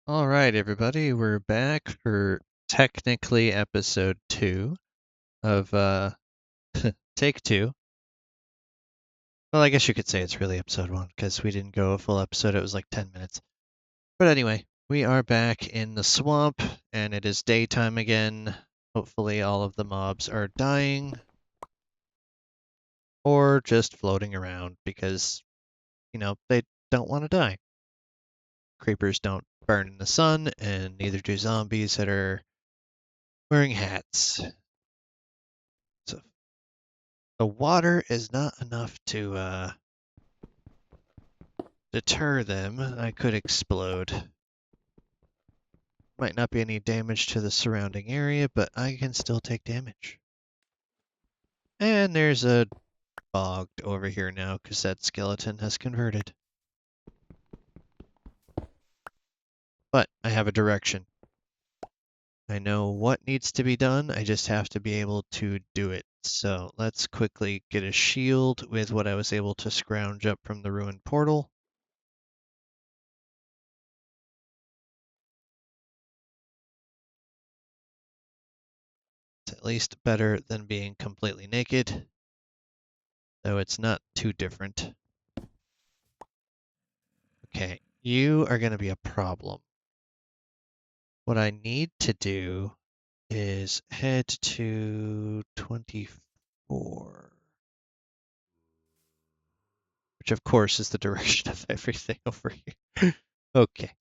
All right, everybody, we're back for technically episode 2 of take 2. Well, I guess you could say it's really episode 1 because we didn't go a full episode. It was like 10 minutes. But anyway, we are back in the swamp and it is daytime again. Hopefully all of the mobs are dying or just floating around because, they don't want to die. Creepers don't burn in the sun and neither do zombies that are wearing hats. So the water is not enough to deter them. I could explode. Might not be any damage to the surrounding area, but I can still take damage. And there's a bog over here now because that skeleton has converted. But I have a direction. I know what needs to be done. I just have to be able to do it. So let's quickly get a shield with what I was able to scrounge up from the ruined portal. It's at least better than being completely naked, though it's not too different. Okay, you are going to be a problem. What I need to do is head to 24, which of course is the direction of everything over here. Okay.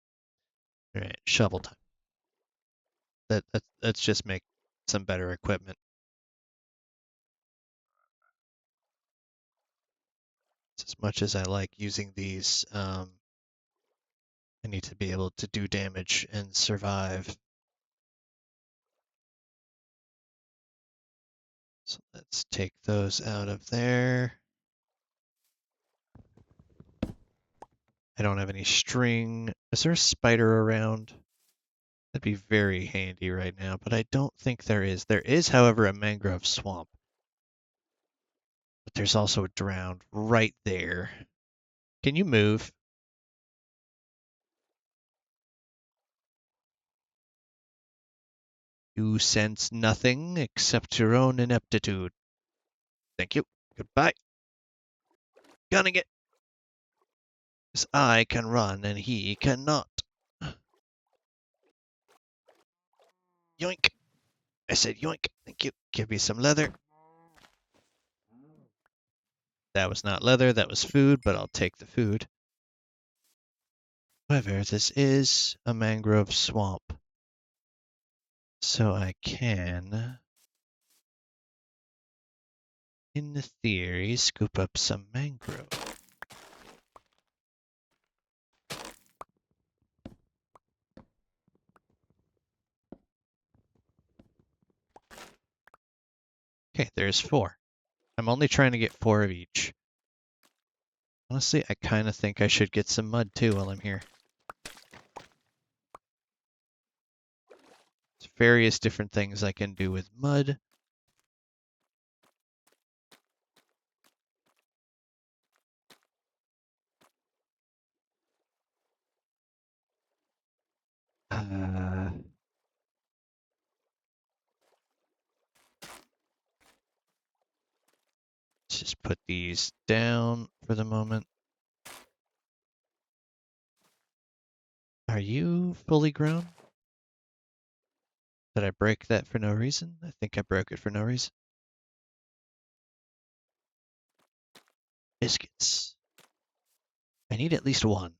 All right, shovel time. Let's just make some better equipment. As much as I like using these, I need to be able to do damage and survive. So let's take those out of there. I don't have any string. Is there a spider around? That'd be very handy right now, but I don't think there is. There is, however, a mangrove swamp. But there's also a drowned right there. Can you move? You sense nothing except your own ineptitude. Thank you. Goodbye. Gunning it. Because I can run and he cannot. Yoink. I said yoink. Thank you. Give me some leather. That was not leather, that was food, but I'll take the food. However, this is a mangrove swamp. So I can, in theory, scoop up some mangrove. Okay, there's 4. I'm only trying to get 4 of each. Honestly, I kind of think I should get some mud too while I'm here. There's various different things I can do with mud. Let's just put these down for the moment. Are you fully grown? Did I break that for no reason? I think I broke it for no reason. Biscuits. I need at least 1.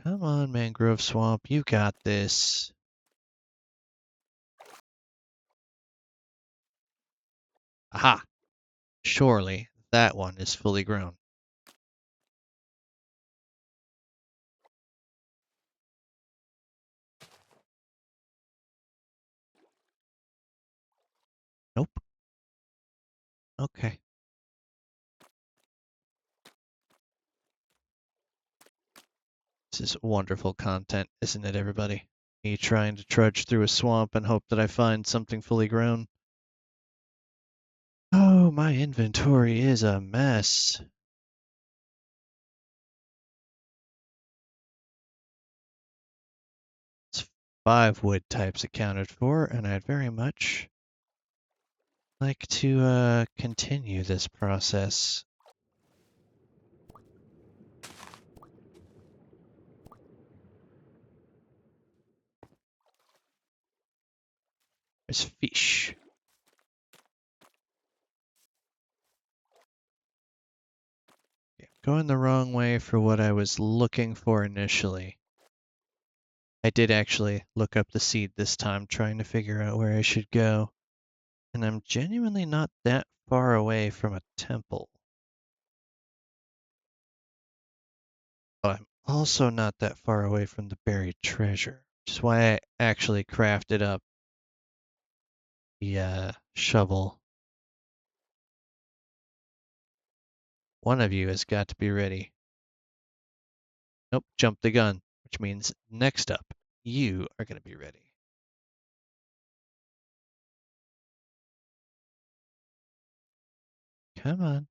Come on, mangrove swamp, you got this. Aha! Surely that one is fully grown. Nope. Okay. This is wonderful content, isn't it, everybody? Me trying to trudge through a swamp and hope that I find something fully grown. Oh, my inventory is a mess. It's 5 wood types accounted for, and I'd very much like to continue this process. There's fish. Yeah, going the wrong way for what I was looking for initially. I did actually look up the seed this time, trying to figure out where I should go. And I'm genuinely not that far away from a temple. But I'm also not that far away from the buried treasure, which is why I actually crafted up the shovel. One of you has got to be ready. Nope, jumped the gun, which means next up, you are going to be ready. Come on.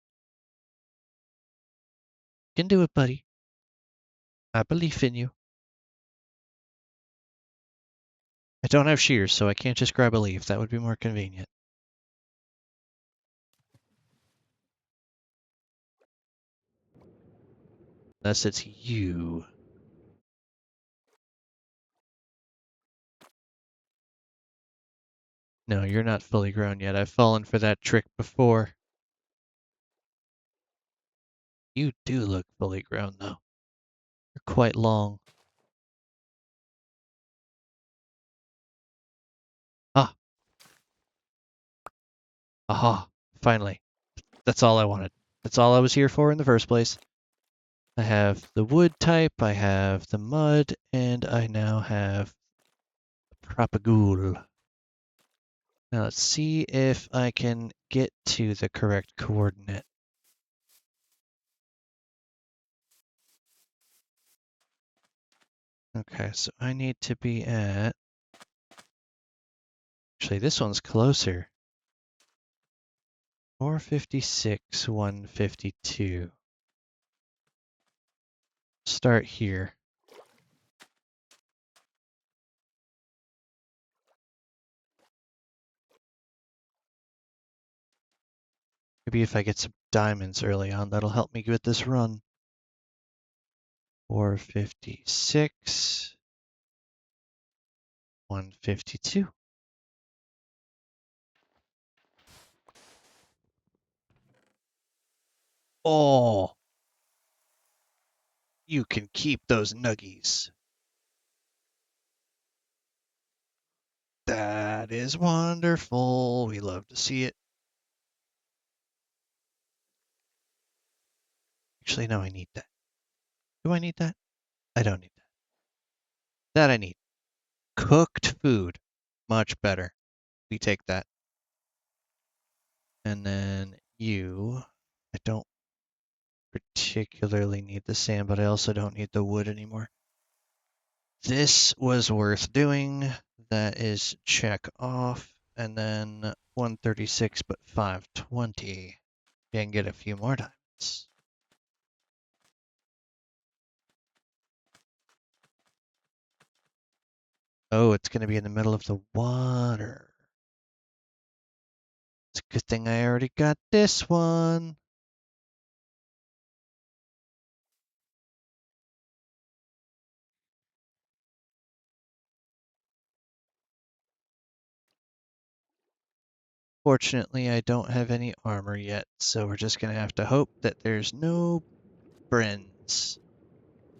You can do it, buddy. I believe in you. I don't have shears, so I can't just grab a leaf. That would be more convenient. Unless it's you. No, you're not fully grown yet. I've fallen for that trick before. You do look fully grown, though. You're quite long. Ah, aha, finally. That's all I wanted. That's all I was here for in the first place. I have the wood type, I have the mud, and I now have the propagaule. Now let's see if I can get to the correct coordinate. Okay, so I need to be at... Actually, this one's closer. 456, 152. Start here. Maybe if I get some diamonds early on, that'll help me with this run. 456, 152. Oh, you can keep those nuggies. That is wonderful. We love to see it. Actually, no, I need that. Do I need that? I don't need that. That I need. Cooked food. Much better. We take that. And then you. I don't particularly need the sand, but I also don't need the wood anymore. This was worth doing. That is check off. And then 136, but 520. You can get a few more diamonds. Oh, it's going to be in the middle of the water. It's a good thing I already got this one. Fortunately, I don't have any armor yet, so we're just going to have to hope that there's no brins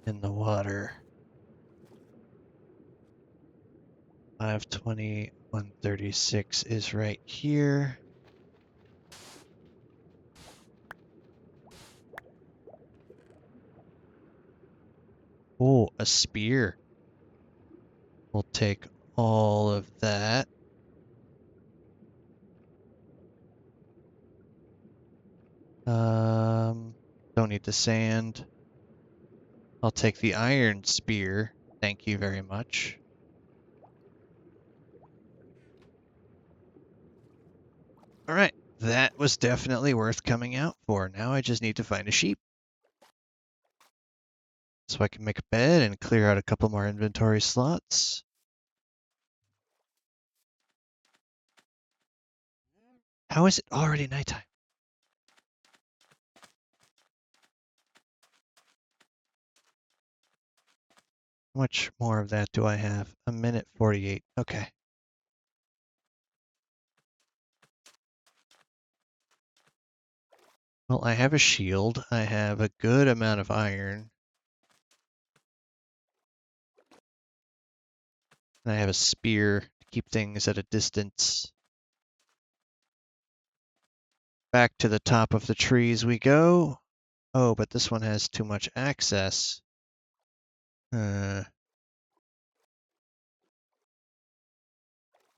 in the water. 520, 136 is right here. Oh, a spear. We'll take all of that. Don't need the sand. I'll take the iron spear. Thank you very much. All right, that was definitely worth coming out for. Now I just need to find a sheep. So I can make a bed and clear out a couple more inventory slots. How is it already nighttime? How much more of that do I have? A minute 48. Okay. Well, I have a shield. I have a good amount of iron. And I have a spear to keep things at a distance. Back to the top of the trees we go. Oh, but this one has too much access. Can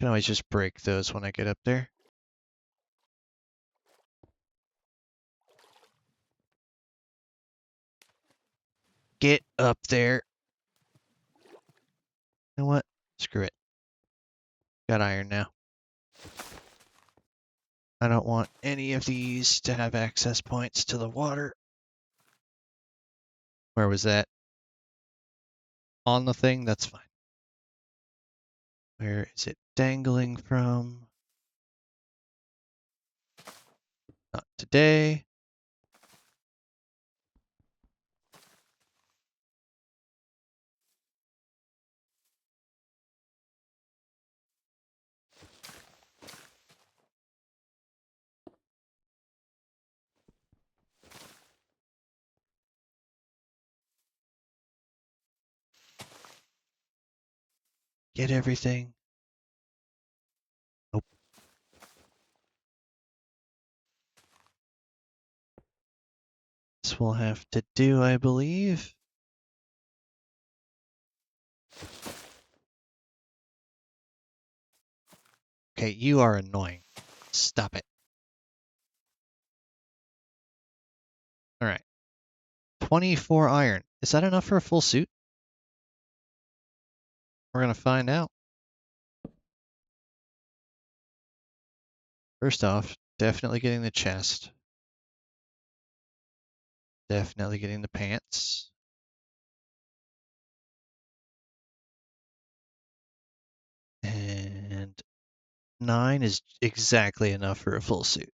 always just break those when I get up there. Get up there. You know what? Screw it. Got iron now. I don't want any of these to have access points to the water. Where was that? On the thing? That's fine. Where is it dangling from? Not today. Get everything. Nope. This will have to do, I believe. Okay, you are annoying. Stop it. All right. 24 iron. Is that enough for a full suit? We're going to find out. First off, definitely getting the chest. Definitely getting the pants. And 9 is exactly enough for a full suit.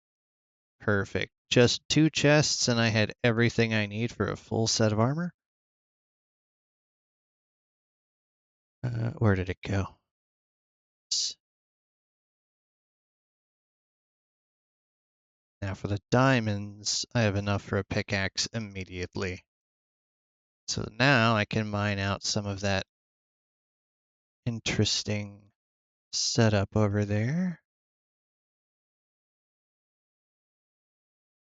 Perfect. Just 2 chests and I had everything I need for a full set of armor. Where did it go? Now for the diamonds, I have enough for a pickaxe immediately. So now I can mine out some of that interesting setup over there.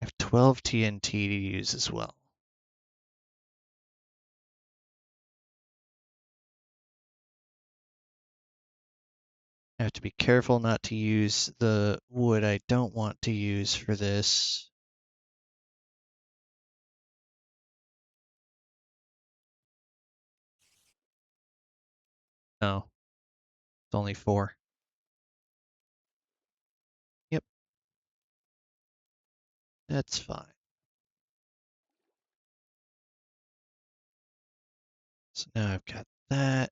I have 12 TNT to use as well. I have to be careful not to use the wood I don't want to use for this. No, it's only 4. Yep, that's fine. So now I've got that.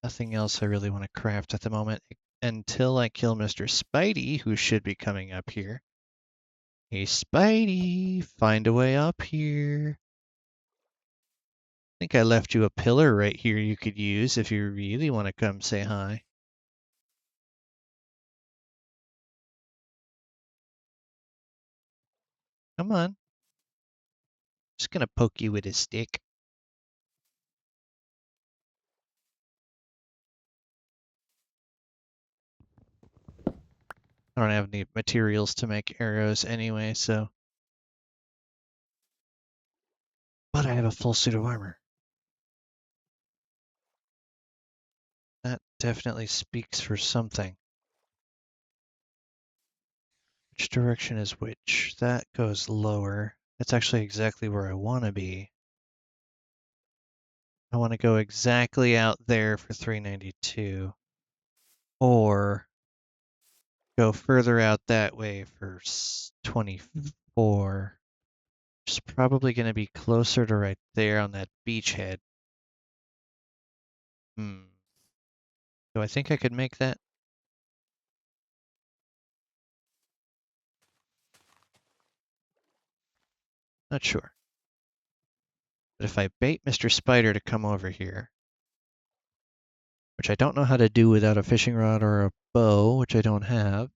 Nothing else I really want to craft at the moment until I kill Mr. Spidey, who should be coming up here. Hey, Spidey, find a way up here. I think I left you a pillar right here you could use if you really want to come say hi. Come on. Just gonna poke you with a stick. I don't have any materials to make arrows anyway, so. But I have a full suit of armor. That definitely speaks for something. Which direction is which? That goes lower. That's actually exactly where I want to be. I want to go exactly out there for 392, or go further out that way for 24. Which is probably going to be closer to right there on that beachhead. Do I think I could make that? Not sure. But if I bait Mr. Spider to come over here, which I don't know how to do without a fishing rod or a bow, which I don't have.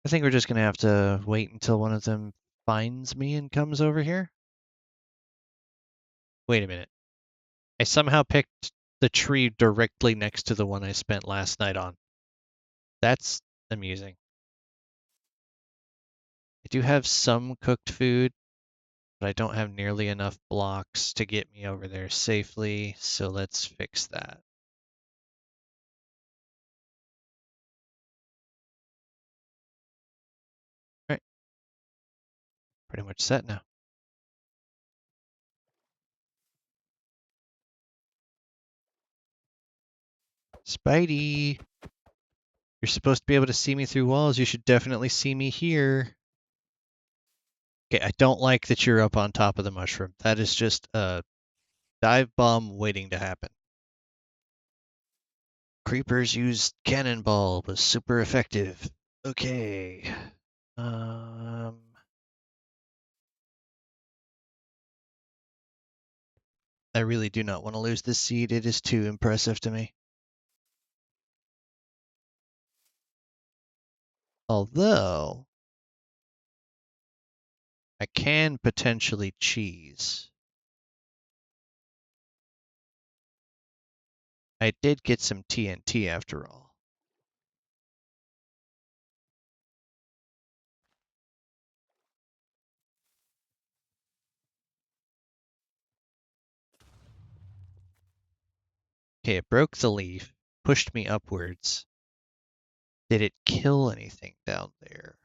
I think we're just going to have to wait until one of them finds me and comes over here. Wait a minute. I somehow picked the tree directly next to the one I spent last night on. That's amusing. I do have some cooked food, but I don't have nearly enough blocks to get me over there safely, so let's fix that. All right. Pretty much set now. Spidey! You're supposed to be able to see me through walls. You should definitely see me here. Okay, I don't like that you're up on top of the mushroom. That is just a dive bomb waiting to happen. Creepers use cannonball, was super effective. Okay. I really do not want to lose this seed. It is too impressive to me. Although, I can potentially cheese. I did get some TNT after all. Okay, it broke the leaf, pushed me upwards. Did it kill anything down there?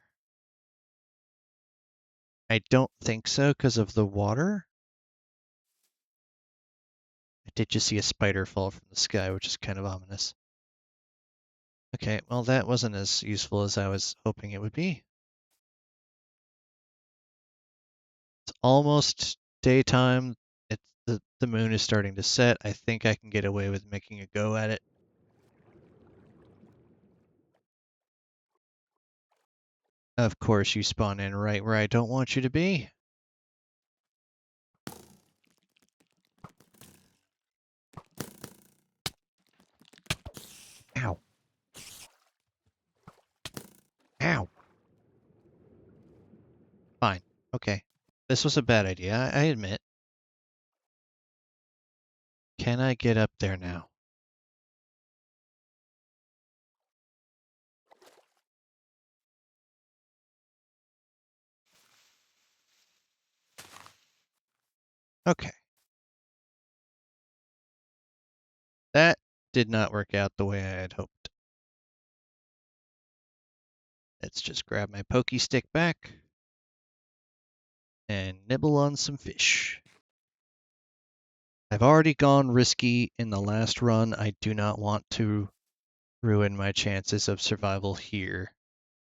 I don't think so because of the water. I did just see a spider fall from the sky, which is kind of ominous. Okay, well, that wasn't as useful as I was hoping it would be. It's almost daytime. The moon is starting to set. I think I can get away with making a go at it. Of course, you spawn in right where I don't want you to be. Ow. Ow. Fine. Okay. This was a bad idea, I admit. Can I get up there now? Okay. That did not work out the way I had hoped. Let's just grab my pokey stick back and nibble on some fish. I've already gone risky in the last run. I do not want to ruin my chances of survival here.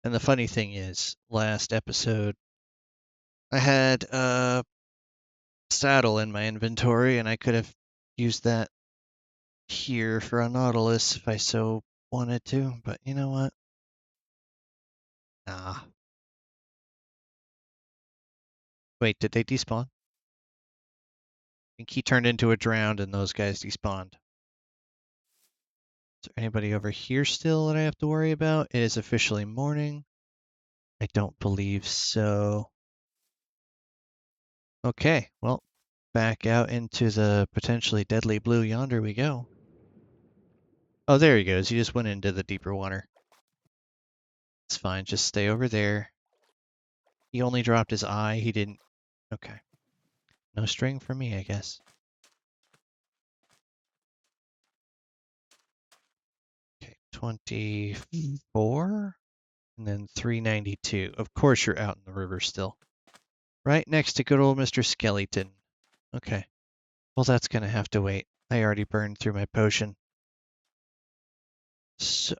And the funny thing is, last episode, I had a saddle in my inventory, and I could have used that here for a Nautilus if I so wanted to, but you know what? Nah. Wait, did they despawn? I think he turned into a drowned and those guys despawned. Is there anybody over here still that I have to worry about? It is officially morning. I don't believe so. Okay, well, back out into the potentially deadly blue yonder we go. Oh, there he goes. He just went into the deeper water. It's fine. Just stay over there. He only dropped his eye. He didn't... Okay. No string for me, I guess. Okay, 24? And then 392. Of course you're out in the river still. Right next to good old Mr. Skeleton. Okay. Well, that's gonna have to wait. I already burned through my potion. So,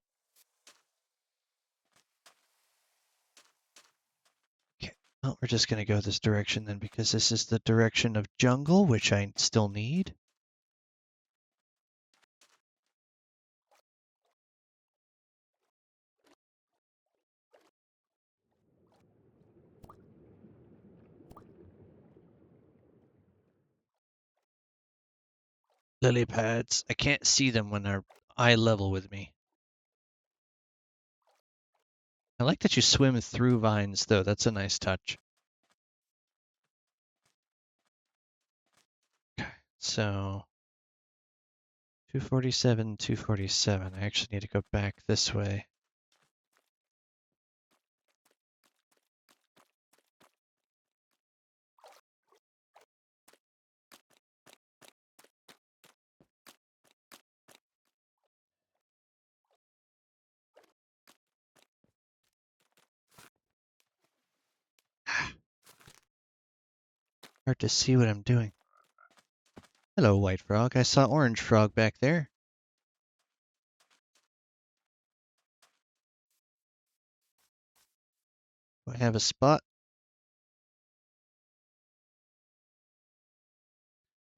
okay. Well, we're just gonna go this direction then because this is the direction of jungle, which I still need. Lily pads. I can't see them when they're eye level with me. I like that you swim through vines, though. That's a nice touch. Okay, so 247, 247. I actually need to go back this way. Hard to see what I'm doing. Hello, white frog. I saw orange frog back there. Do I have a spot?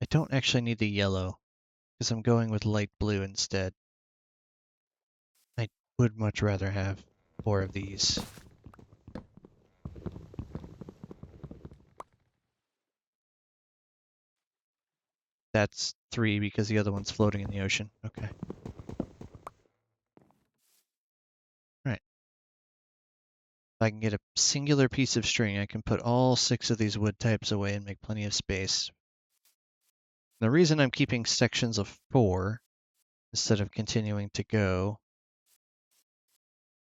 I don't actually need the yellow because I'm going with light blue instead. I would much rather have 4 of these. That's 3 because the other one's floating in the ocean. Okay. Right. If I can get a singular piece of string, I can put all 6 of these wood types away and make plenty of space. The reason I'm keeping sections of 4 instead of continuing to go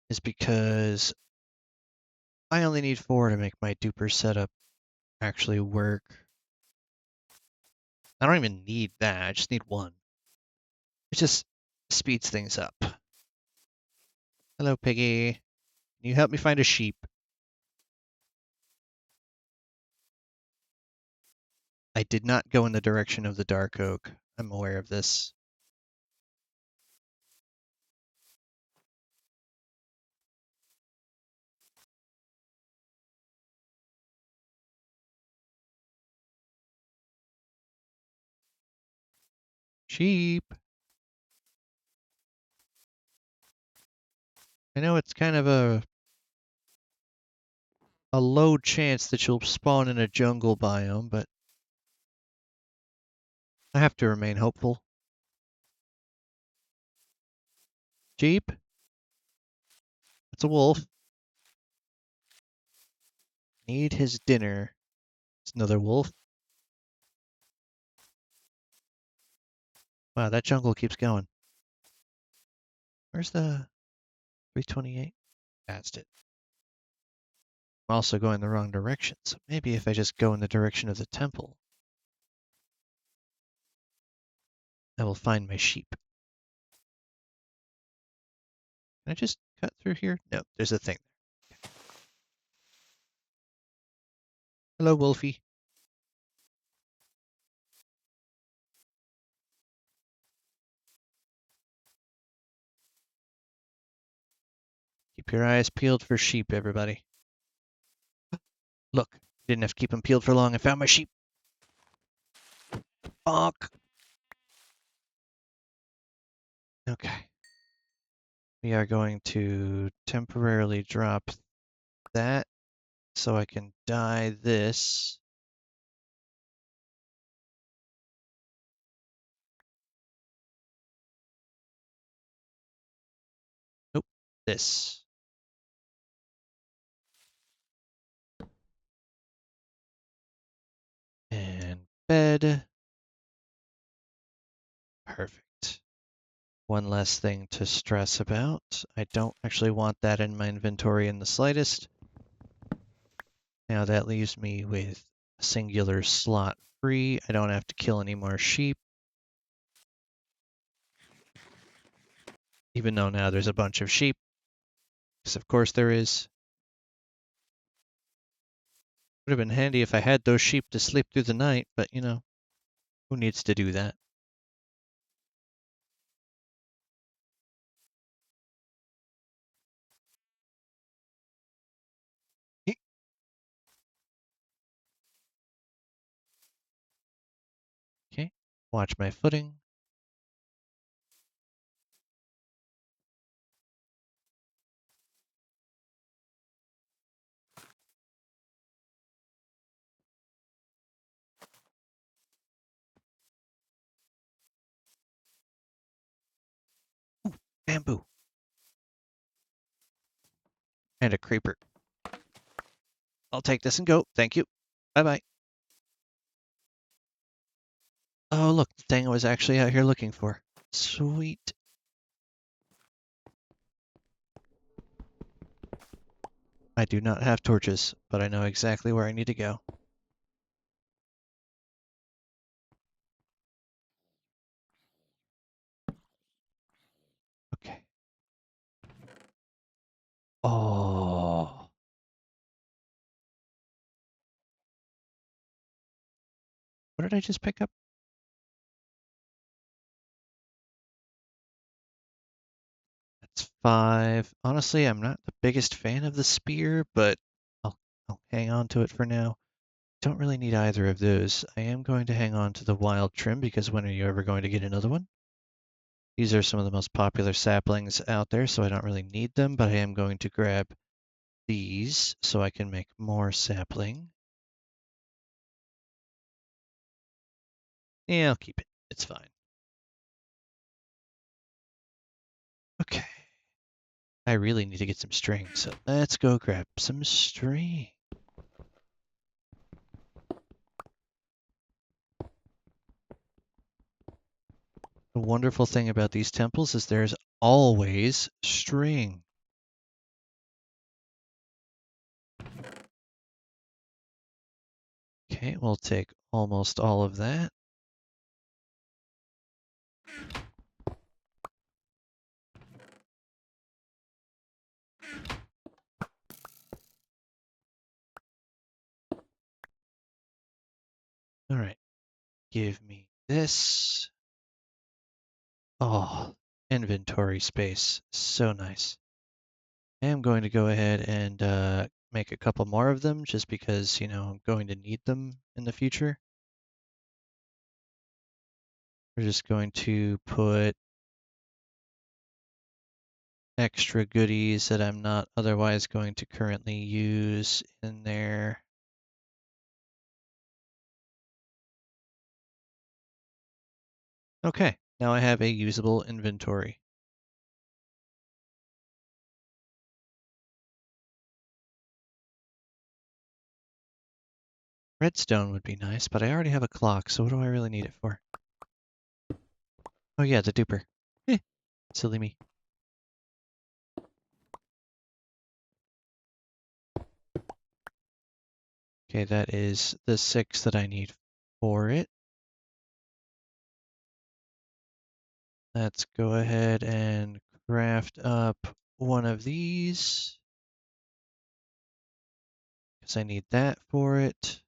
is because I only need 4 to make my duper setup actually work. I don't even need that, I just need 1. It just speeds things up. Hello, piggy. Can you help me find a sheep? I did not go in the direction of the dark oak. I'm aware of this. Sheep. I know it's kind of a low chance that you'll spawn in a jungle biome, but I have to remain hopeful. Sheep? It's a wolf. Need his dinner. It's another wolf. Wow, that jungle keeps going. Where's the 328? That's it. I'm also going the wrong direction, so maybe if I just go in the direction of the temple, I will find my sheep. Can I just cut through here? No, there's a thing. Hello, Wolfie. Keep your eyes peeled for sheep, everybody. Look, didn't have to keep them peeled for long. I found my sheep. Bonk. Okay. We are going to temporarily drop that so I can dye this. Nope, this. And bed. Perfect. One less thing to stress about. I don't actually want that in my inventory in the slightest. Now that leaves me with a singular slot free. I don't have to kill any more sheep. Even though now there's a bunch of sheep. Because of course there is. Would have been handy if I had those sheep to sleep through the night, but you know, who needs to do that? Okay, watch my footing. Ooh, bamboo. And a creeper. I'll take this and go. Thank you. Bye-bye. Oh, look, the thing I was actually out here looking for. Sweet. I do not have torches, but I know exactly where I need to go. Okay. Oh. What did I just pick up? That's 5. Honestly, I'm not the biggest fan of the spear, but I'll, I'll hang on to it for now. Don't really need either of those. I am going to hang on to the wild trim because when are you ever going to get another one? These are some of the most popular saplings out there, so I don't really need them, but I am going to grab these so I can make more sapling. Yeah, I'll keep it. It's fine. Okay. I really need to get some string, so let's go grab some string. The wonderful thing about these temples is there's always string. Okay, we'll take almost all of that. All right, give me this. Oh, inventory space. So nice. I am going to go ahead and make a couple more of them just because, you know, I'm going to need them in the future. We're just going to put extra goodies that I'm not otherwise going to currently use in there. Okay, now I have a usable inventory. Redstone would be nice, but I already have a clock, so what do I really need it for? Oh yeah, the duper. Eh, silly me. Okay, that is the 6 that I need for it. Let's go ahead and craft up one of these because I need that for it.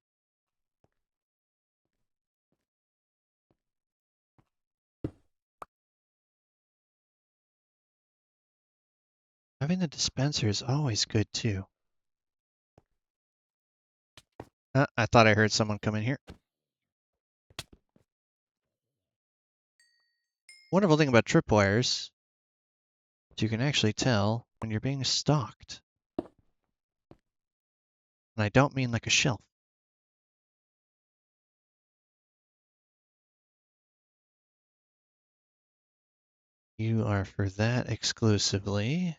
Having the dispenser is always good too. I thought I heard someone come in here. Wonderful thing about tripwires is you can actually tell when you're being stalked. And I don't mean like a shelf. You are for that exclusively.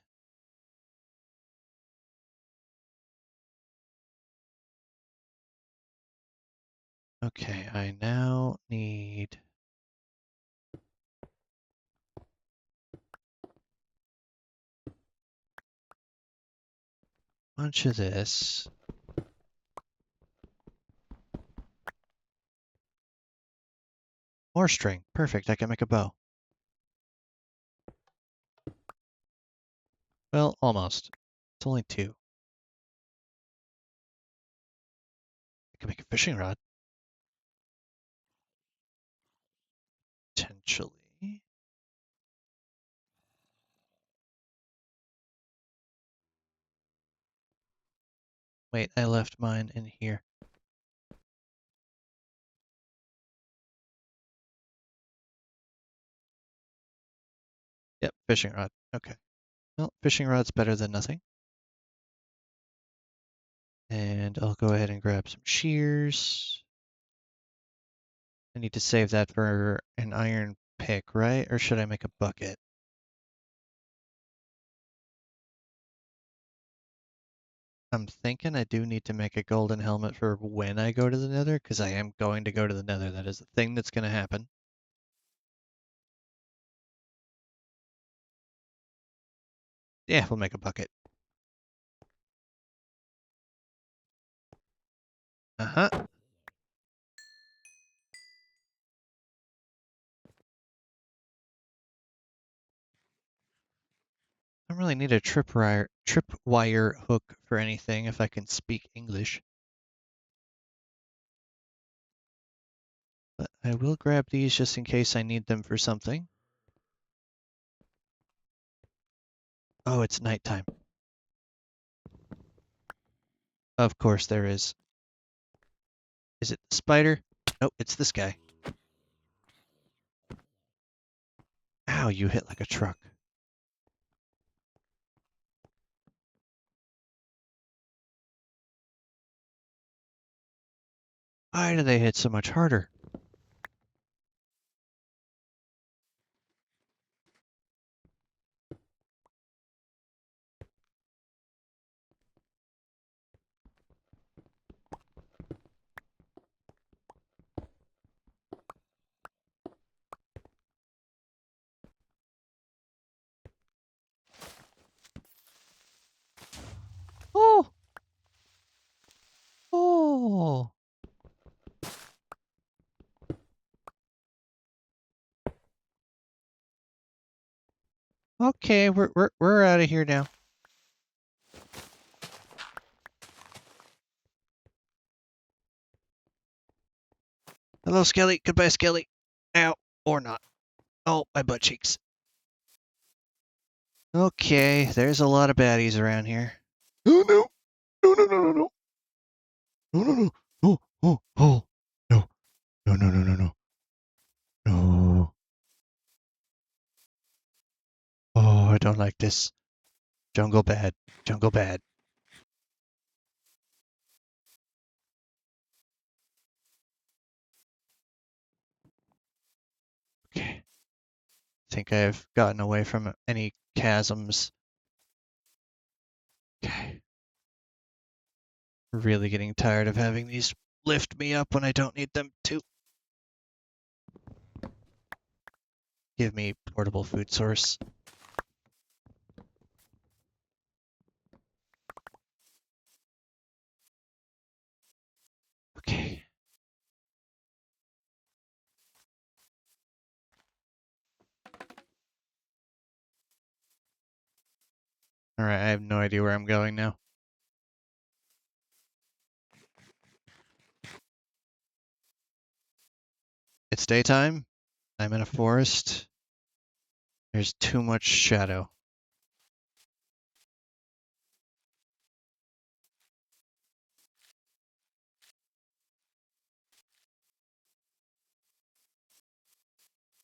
Okay, I now need a bunch of this. More string. Perfect, I can make a bow. Well, almost. It's only 2. can make a fishing rod. Potentially. Wait, I left mine in here. Yep, fishing rod. Okay. Well, fishing rod's better than nothing. And I'll go ahead and grab some shears. I need to save that for an iron pick, right? Or should I make a bucket? I'm thinking I do need to make a golden helmet for when I go to the nether, because I am going to go to the nether. That is a thing that's going to happen. Yeah, we'll make a bucket. Uh-huh. I don't really need a tripwire hook for anything if I can speak English. But I will grab these just in case I need them for something. Oh, it's nighttime. Of course there is. Is it the spider? Nope, it's this guy. Ow, you hit like a truck. Why do they hit so much harder? Oh! Oh! Okay, we're out of here now. Hello, Skelly. Goodbye, Skelly. Ow. Or not. Oh, my butt cheeks. Okay, there's a lot of baddies around here. Oh, no. No, no, no, no, no. No, no, no. Oh, oh, oh. No. No, no, no, no, no. No. Oh, I don't like this. Jungle bad. Jungle bad. Okay. I think I've gotten away from any chasms. Okay. Really getting tired of having these lift me up when I don't need them to. Give me portable food source. Okay. Alright, I have no idea where I'm going now. It's daytime. I'm in a forest. There's too much shadow.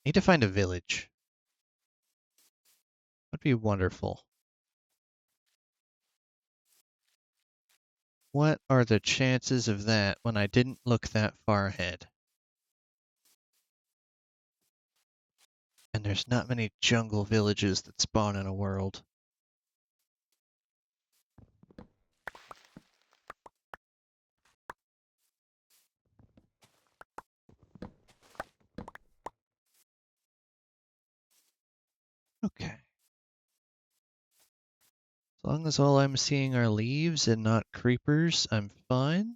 Need to find a village. Would be wonderful. What are the chances of that when I didn't look that far ahead? And there's not many jungle villages that spawn in a world. Okay. As long as all I'm seeing are leaves and not creepers, I'm fine.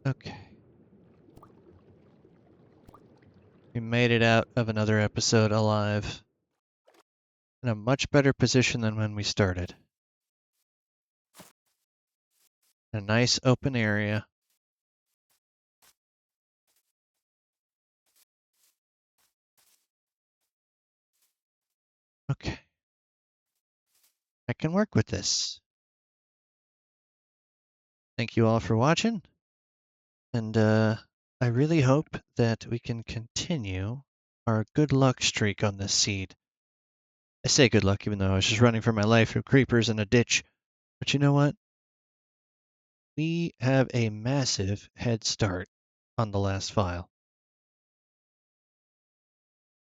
Okay. We made it out of another episode alive. in a much better position than when we started. A nice open area. Okay. I can work with this. Thank you all for watching, and I really hope that we can continue our good luck streak on this seed. I say good luck even though I was just running for my life through creepers in a ditch. But you know what? We have a massive head start on the last file.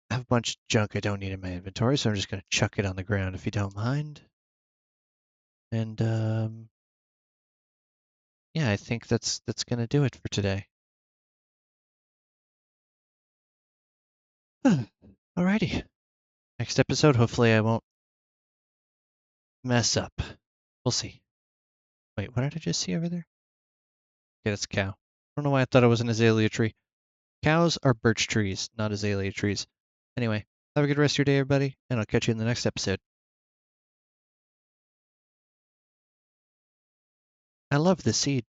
I have a bunch of junk I don't need in my inventory, so I'm just going to chuck it on the ground if you don't mind. And yeah, I think that's going to do it for today. Alrighty. Next episode, hopefully I won't mess up. We'll see. Wait, what did I just see over there? Okay, that's a cow. I don't know why I thought it was an azalea tree. Cows are birch trees, not azalea trees. Anyway, have a good rest of your day, everybody, and I'll catch you in the next episode. I love this seed.